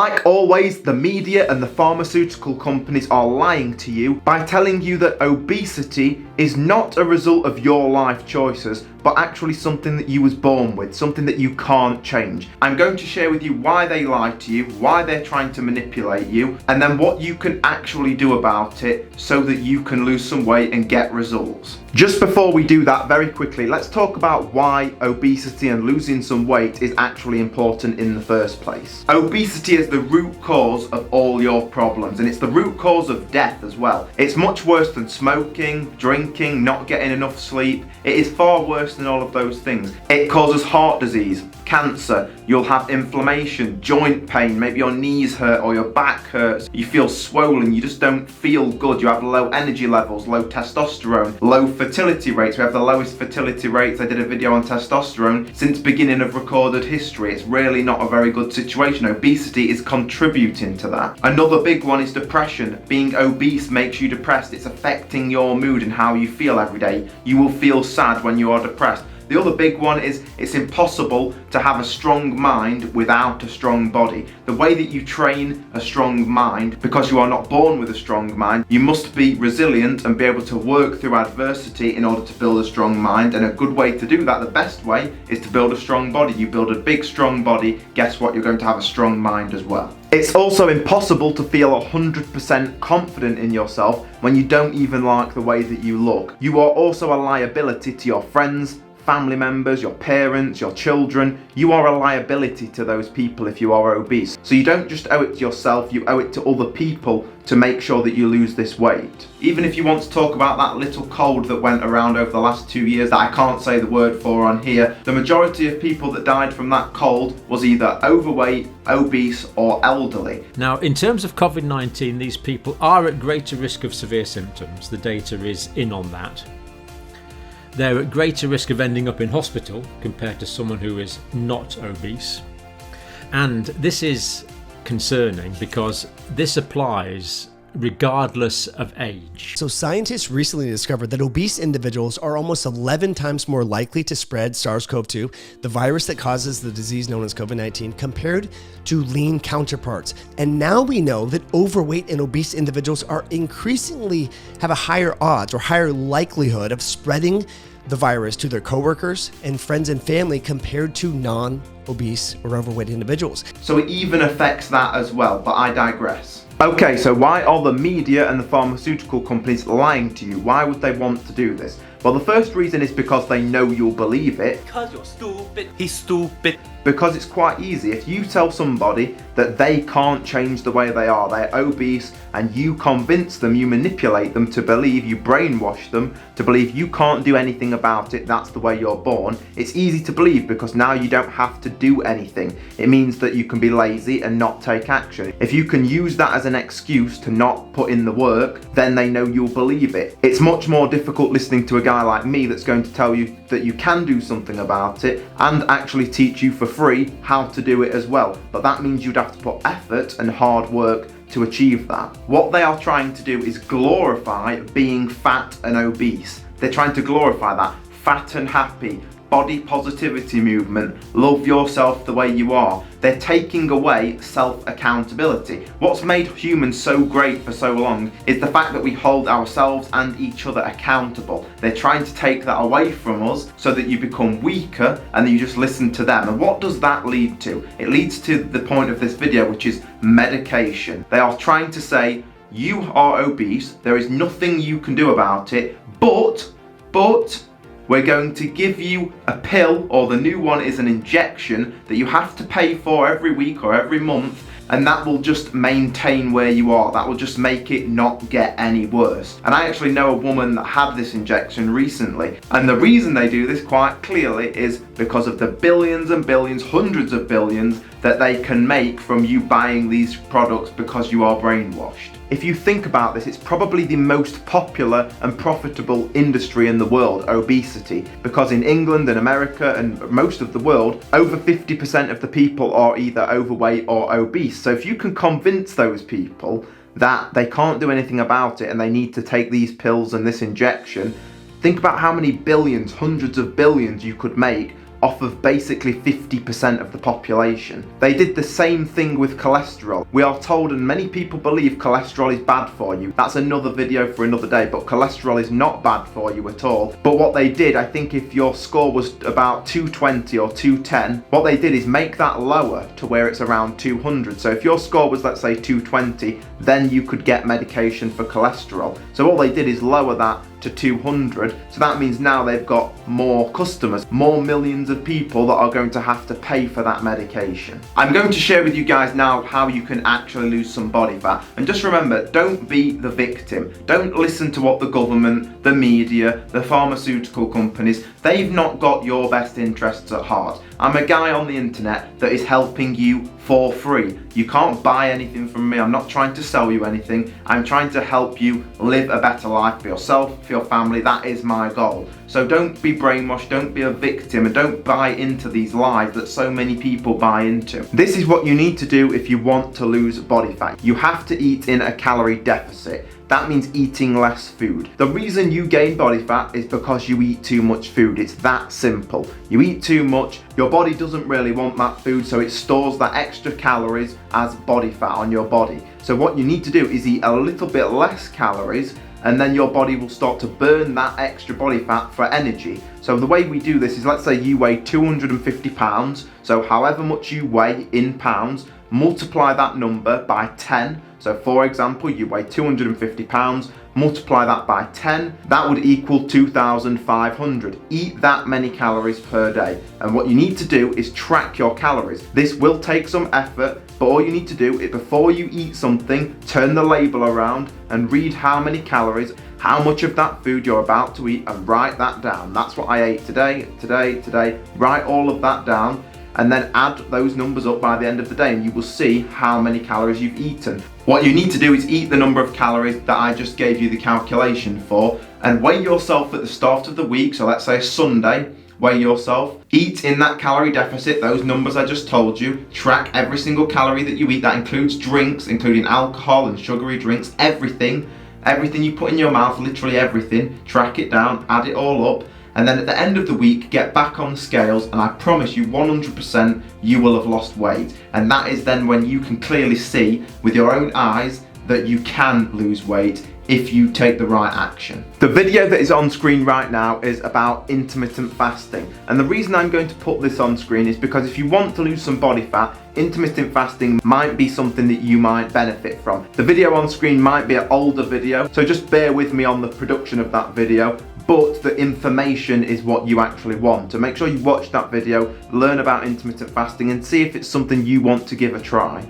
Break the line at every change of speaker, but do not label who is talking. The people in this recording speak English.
Like always, the media and the pharmaceutical companies are lying to you by telling you that obesity is not a result of your life choices, but actually something that you was born with, something that you can't change. I'm going to share with you why they lie to you, why they're trying to manipulate you, and then what you can actually do about it so that you can lose some weight and get results. Just before we do that, very quickly, let's talk about why obesity and losing some weight is actually important in the first place. Obesity is the root cause of all your problems, and it's the root cause of death as well. It's much worse than smoking, drinking, not getting enough sleep. It is far worse than all of those things. It causes heart disease, cancer, you'll have inflammation, joint pain, maybe your knees hurt or your back hurts, you feel swollen, you just don't feel good, you have low energy levels, low testosterone, low fertility rates. We have the lowest fertility rates. I did a video on testosterone since beginning of recorded history. It's really not a very good situation. Obesity is contributing to that. Another big one is depression. Being obese makes you depressed. It's affecting your mood and how you feel every day. You will feel sad when you are depressed. The other big one is it's impossible to have a strong mind without a strong body. The way that you train a strong mind, because you are not born with a strong mind, you must be resilient and be able to work through adversity in order to build a strong mind. And a good way to do that, the best way, is to build a strong body. You build a big strong body, guess what? You're going to have a strong mind as well. It's also impossible to feel 100% confident in yourself when you don't even like the way that you look. You are also a liability to your friends, family members, your parents, your children. You are a liability to those people if you are obese. So you don't just owe it to yourself, you owe it to other people to make sure that you lose this weight. Even if you want to talk about that little cold that went around over the last 2 years that I can't say the word for on here, the majority of people that died from that cold was either overweight, obese, or elderly.
Now, in terms of COVID-19, these people are at greater risk of severe symptoms. The data is in on that. They're at greater risk of ending up in hospital compared to someone who is not obese. And this is concerning because this applies regardless of age.
So scientists recently discovered that obese individuals are almost 11 times more likely to spread SARS-CoV-2, the virus that causes the disease known as COVID-19, compared to lean counterparts. And now we know that overweight and obese individuals are increasingly have a higher odds or higher likelihood of spreading the virus to their coworkers and friends and family compared to non-obese or overweight individuals.
So it even affects that as well, but I digress. Okay, so why are the media and the pharmaceutical companies lying to you? Why would they want to do this? Well, the first reason is because they know you'll believe it.
Because you're stupid. He's stupid.
Because it's quite easy. If you tell somebody that they can't change the way they are, they're obese, and you convince them, you manipulate them to believe, you brainwash them to believe you can't do anything about it, that's the way you're born, it's easy to believe because now you don't have to do anything. It means that you can be lazy and not take action. If you can use that as an excuse to not put in the work, then they know you'll believe it. It's much more difficult listening to a guy like me that's going to tell you that you can do something about it and actually teach you for free how to do it as well. But that means you'd have to put effort and hard work to achieve that. What they are trying to do is glorify being fat and obese. They're trying to glorify that. Fat and happy, body positivity movement, love yourself the way you are. They're taking away self-accountability. What's made humans so great for so long is the fact that we hold ourselves and each other accountable. They're trying to take that away from us so that you become weaker and that you just listen to them. And what does that lead to? It leads to the point of this video, which is medication. They are trying to say, you are obese, there is nothing you can do about it, but we're going to give you a pill, or the new one is an injection that you have to pay for every week or every month, and that will just maintain where you are. That will just make it not get any worse. And I actually know a woman that had this injection recently, and the reason they do this quite clearly is because of the billions and billions, hundreds of billions that they can make from you buying these products because you are brainwashed. If you think about this, it's probably the most popular and profitable industry in the world, obesity, because in England and America and most of the world, over 50% of the people are either overweight or obese. So if you can convince those people that they can't do anything about it and they need to take these pills and this injection, think about how many billions, hundreds of billions you could make off of basically 50% of the population. They did the same thing with cholesterol. We are told, and many people believe, cholesterol is bad for you. That's another video for another day, but cholesterol is not bad for you at all. But what they did, I think if your score was about 220 or 210, what they did is make that lower to where it's around 200. So if your score was, let's say, 220, then you could get medication for cholesterol. So all they did is lower that to 200. So that means now they've got more customers, more millions of people that are going to have to pay for that medication. I'm going to share with you guys now how you can actually lose some body fat. And just remember, don't be the victim. Don't listen to what the government, the media, the pharmaceutical companies, they've not got your best interests at heart. I'm a guy on the internet that is helping you for free. You can't buy anything from me. I'm not trying to sell you anything. I'm trying to help you live a better life for yourself, for your family. That is my goal. So don't be brainwashed, don't be a victim, and don't buy into these lies that so many people buy into. This is what you need to do if you want to lose body fat. You have to eat in a calorie deficit. That means eating less food. The reason you gain body fat is because you eat too much food. It's that simple. You eat too much, your body doesn't really want that food, so it stores that extra calories as body fat on your body. So what you need to do is eat a little bit less calories, and then your body will start to burn that extra body fat for energy. So the way we do this is, let's say you weigh 250 pounds, so however much you weigh in pounds, multiply that number by 10. So for example, you weigh 250 pounds, multiply that by 10, that would equal 2,500. Eat that many calories per day. And what you need to do is track your calories. This will take some effort, but all you need to do is, before you eat something, turn the label around and read how many calories, how much of that food you're about to eat, and write that down. That's what I ate today. Write all of that down, and then add those numbers up by the end of the day, and you will see how many calories you've eaten. What you need to do is eat the number of calories that I just gave you the calculation for, and weigh yourself at the start of the week. So let's say Sunday, weigh yourself, eat in that calorie deficit, those numbers I just told you, track every single calorie that you eat. That includes drinks, including alcohol and sugary drinks, everything you put in your mouth, literally everything, track it down, add it all up. And then at the end of the week, get back on the scales, and I promise you 100% you will have lost weight. And that is then when you can clearly see with your own eyes that you can lose weight if you take the right action. The video that is on screen right now is about intermittent fasting. And the reason I'm going to put this on screen is because if you want to lose some body fat, intermittent fasting might be something that you might benefit from. The video on screen might be an older video, so just bear with me on the production of that video. But the information is what you actually want. So make sure you watch that video, learn about intermittent fasting, and see if it's something you want to give a try.